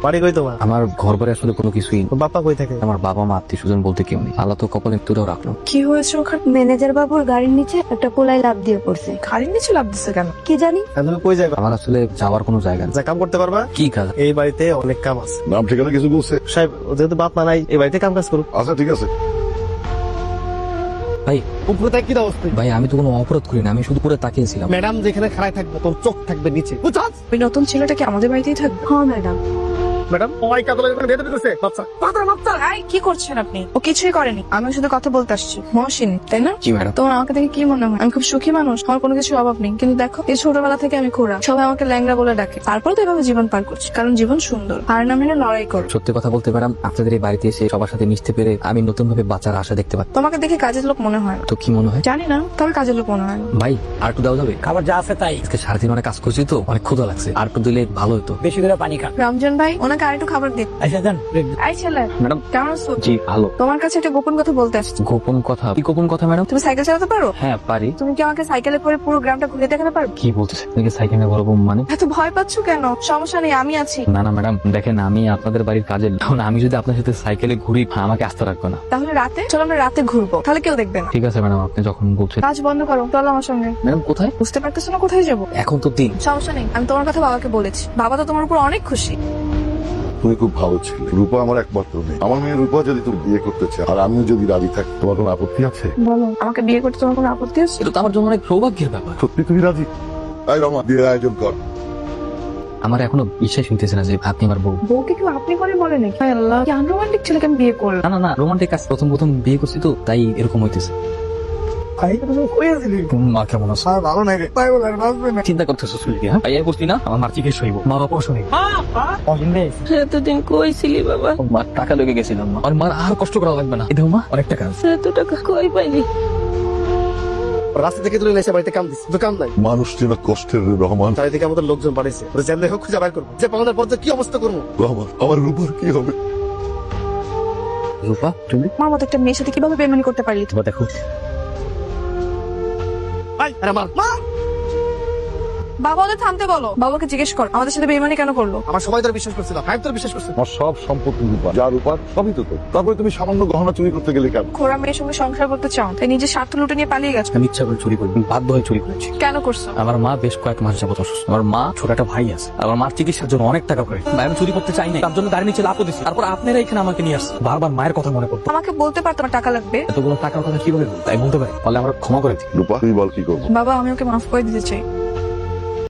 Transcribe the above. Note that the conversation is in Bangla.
বাড়ি কই তোমার? আমার ঘর বাড়ি আসলে কোনো কিছুই। বাপ্পা কই থাকে? আমার বাবা মা আত্মীয় স্বজন বলতে কেউ নেই। আল্লাহ তো কপালে তুলেও রাখলো। কি হয়েছে ওখানে? ম্যানেজার বাবুর গাড়ির নিচে একটা পোলাই লাফ দিয়ে পড়ছে। গাড়ির নিচে লাভ দিচ্ছে কেন? কি জানি। তুমি কই যাবে? আমার আসলে যাওয়ার কোনো জায়গা নেই। যা কাম করতে পারবা? কি কাজ? এই বাড়িতে অনেক কাম আছে। নাম ঠিকানা কিছু বলছে? সাহেব যেহেতু বাপ মা নাই, এই বাড়িতে কাম কাজ করুক। আচ্ছা ঠিক আছে। ভাই উপরে তাই কি অবস্থা? ভাই আমি তো কোনো অপরাধ করি না, আমি শুধু করে তাকিয়েছিলাম। ম্যাডাম যেখানে খাড়ায় থাকবে তোর চোখ থাকবে নিচে, বুঝছস? ওই নতুন ছেলেটা কি আমাদের বাড়িতেই থাকবে? হ্যাঁ ম্যাডাম। ম্যাডাম ওই কাজলে এখানে বেঁধে দিতেছে বাচ্চা। এই, কি করছেন আপনি? ও কিছুই করেনি, আমি শুধু কথা বলতে আসছি। মহসিন তাই না? জি ম্যাডাম। তোমার আমাকে দেখে কি মনে হয়? আমি খুব সুখী মানুষ, আমার কোনো কিছু অভাব নেই, কিন্তু দেখো এই ছোটবেলা থেকে আমি খোড়া, সবাই আমাকে ল্যাংড়া বলে ডাকে। তারপর তো এভাবে জীবন পার করছি, কারণ জীবন সুন্দর, হার না মেনে লড়াই করো। সত্যি কথা বলতে ম্যাডাম, আপনাদের এই বাড়িতে এসে সবার সাথে মিশতে পেরে আমি নতুন ভাবে বাঁচার আশা দেখতে পাচ্ছি। তোমাকে দেখে কাজের লোক মনে হয় না। তো কি মনে হয়? জানি না, তবে কাজের লোক মনে হয় না। ভাই আর একটু দেওয়া যাবে? খাবার যা আছে তাই, আজকে সারাদিন অনেক কাজ করছি তো অনেক ক্ষুধা লাগছে, আর একটু দিলে ভালো হতো। বেশি করে পানি খা। রমজান ভাই, ওনাকে আরেকটু খাবার দিন। আচ্ছা যান। এই ছেলে, ম্যাডাম। কেমন আছো? জি ভালো। তোমার কাছে একটা গোপন কথা বলতে আসছি। গোপন কথা? কি গোপন কথা ম্যাডাম? তুমি সাইকেল চালাতে পারো? হ্যাঁ পারি। তুমি কি আমাকে সাইকেলে করে পুরো গ্রামটা ঘুরে দেখাতে পারো? কি বলতেছে? আপনাকে সাইকেলে বলবো মানে? এত ভয় পাচ্ছ কেন? সমস্যা নেই, আমি আছি। না না ম্যাডাম, দেখেন আমি আপনাদের বাড়ির কাজের লোক। এখন আমি যদি আপনার সাথে সাইকেলে ঘুরি আমাকে আসতে রাখবে না। তাহলে রাতে চলো, আমরা রাতে ঘুরবো, তাহলে কেউ দেখবে না। ঠিক আছে ম্যাডাম, আপনি যখন বলছেন। কাজ বন্ধ করো, চলো আমার সঙ্গে। ম্যাডাম কোথায়? বুঝতে পারতেছো না কোথায় যাবো? এখন তো দিন। সমস্যা নেই, আমি তোমার কথা বাবাকে বলেছি, বাবা তো তোমার উপর অনেক খুশি। তুমি খুব ভালো ছিলে। রূপা আমার একমাত্র মেয়ে। আমার মেয়ে রূপা যদি তুমি বিয়ে করতে চাও আর আমিও যদি রাজি থাকি, তোমার কোনো আপত্তি আছে? বলো, আমাকে বিয়ে করতে তোমার কোনো আপত্তি আছে? এটা তো আমার জন্য অনেক সৌভাগ্যের ব্যাপার। সত্যি তুমি রাজি? তাই রমা, বিয়ের আয়োজন কর। আমার এখনো বিশ্বাস হইতেছে না যে আপনি আমার বউ। বউকে কেউ আপনি করে বলে নাকি? হায় আল্লাহ, কি আনরোমান্টিক ছেলেকে আমি বিয়ে করলাম। না না না, রোমান্টিক কাজ প্রথম প্রথম বিয়ে করছি তো তাই এরকম হইতেছে। মা কেমন আছে? ভালো নাই রে, তাই বলে আর বাঁচবে না। চিন্তা করতেছো সুলকি? হ্যাঁ ভাই বলছি না আমার মার চিকিৎসা হইব, মার অপারেশন হইব। এতদিন কইছিলি বাবা? মার টাকা লেগে গেছিলাম মা, আর মার আর কষ্ট করা লাগবে না। এটাও মা অনেক টাকা আছে। এত টাকা কই পাইলি? রাস্তা থেকে তুলে এসে বাড়িতে কাম দিচ্ছে, তো কাম নাই। মানুষ যেন কষ্টের রে রহমান। চারিদিকে আমাদের লোকজন বাড়িছে, ওরা জানলে হোক খুঁজে বাইর করবো। যে পাওনার পর কি অবস্থা করবো? রহমান, আমার রূপার কি হবে? রূপা তুমি আমার মতো একটা মেয়ের সাথে কিভাবে বেমানি করতে পারলি? তোমার দেখো ভাই আরে আমার বাবা, ওদের থামতে বলো। বাবাকে জিজ্ঞেস কর আমাদের সাথে বেমানি কেন করলো। আমার সবাই তোর বিশ্বাস করছিল, ভাই তোর বিশ্বাস করছিল। আমার সব সম্পত্তি রূপা, যা রূপার সবই তো তোর। তারপরে তুমি সামান্য গহনা চুরি করতে গেলে কেন? খোড়া মেয়ের সঙ্গে সংসার করতে চাও, তাই নিজের স্বার্থ লুটে নিয়ে পালিয়ে গেছো। আমি ইচ্ছা করে চুরি করি, বাধ্য হয়ে চুরি করেছি। কেন করছো? আমার মা বেশ কয়েক মাস যাবত অসুস্থ। আমার মা ছোট একটা ভাই আছে, আমার মার চিকিৎসার জন্য অনেক টাকা করে। ভাই আমি চুরি করতে চাই না, তার জন্য গাড়ি নিচে লাফও দিছি। তারপর আপনারা এখানে আমাকে নিয়ে আসছে, বারবার মায়ের কথা মনে পড়তো। আমাকে বলতে পারতো আমার টাকা লাগবে। এতগুলো টাকার কথা কিভাবে বলবো? তাই বলতে পারি, বলে আমরা ক্ষমা করে দিই। রূপা তুমি বল কি করবো? বাবা, আমি ওকে মাফ করে দিতে চাই।